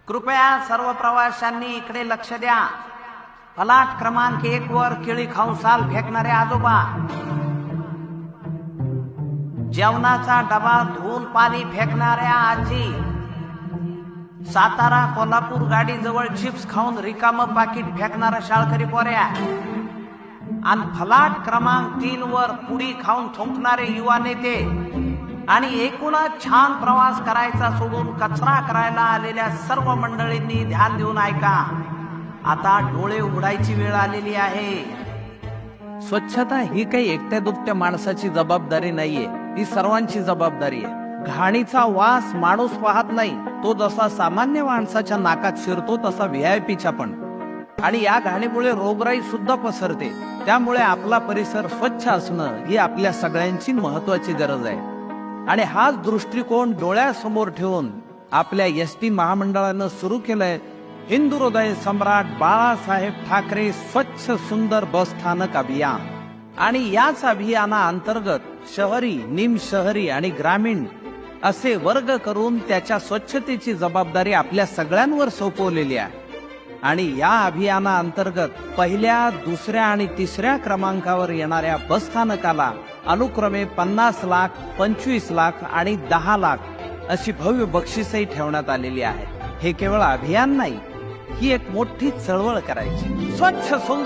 कृपया सर्व प्रवाशांनी इकडे लक्ष द्या। फलाट क्रमांक 1 वर केळी खाऊन साल फेकणारे आजोबा, जेवणाचा डबा धुवून पाणी फेकणाऱ्या आजी, सातारा कोल्हापूर गाडी जवळ चिप्स खाऊन रिकामं पाकिट फेकणारा शाळकरी पोऱ्या, आणि फलाट क्रमांक 3 वर पुडी खाऊन थुंकणारे युवा नेते, आणि एकूणच छान प्रवास करायचा सोडून कचरा करायला आलेल्या सर्व मंडळींनी ध्यान देऊन ऐका। आता डोळे उघडायची वेळ आलेली आहे। स्वच्छता ही काही एकट्या दुपट्या माणसाची जबाबदारी नाहीये, ती सर्वांची जबाबदारी आहे। घाणीचा वास माणूस पाहत नाही, तो जसा सामान्य माणसाच्या नाकात शिरतो तसा व्हीआयपीच्या पण, आणि या घाणीमुळे रोगराई सुद्धा पसरते। त्यामुळे आपला परिसर स्वच्छ असणं ही आपल्या सगळ्यांची महत्वाची गरज आहे, आणि हाच दृष्टिकोन डोळ्यासमोर ठेवून आपल्या एसटी महामंडळानं सुरू केलंय हिंदू हृदय सम्राट बाळासाहेब ठाकरे स्वच्छ सुंदर बस स्थानक अभियान। आणि याच अभियानाअंतर्गत शहरी, निमशहरी आणि ग्रामीण असे वर्ग करून त्याच्या स्वच्छतेची जबाबदारी आपल्या सगळ्यांवर सोपवलेली आहे। आणि या अभियानाअंतर्गत पहिल्या, दुसऱ्या आणि तिसऱ्या क्रमांकावर येणाऱ्या बस स्थानकाला अनुक्रमे 50 लाख, 25 लाख आणि 10 लाख अशी भव्य बक्षीसही ठेवण्यात आलेली आहे। हे केवळ अभियान नाही, ही एक मोठी चळवळ करायची। स्वच्छ सुंदर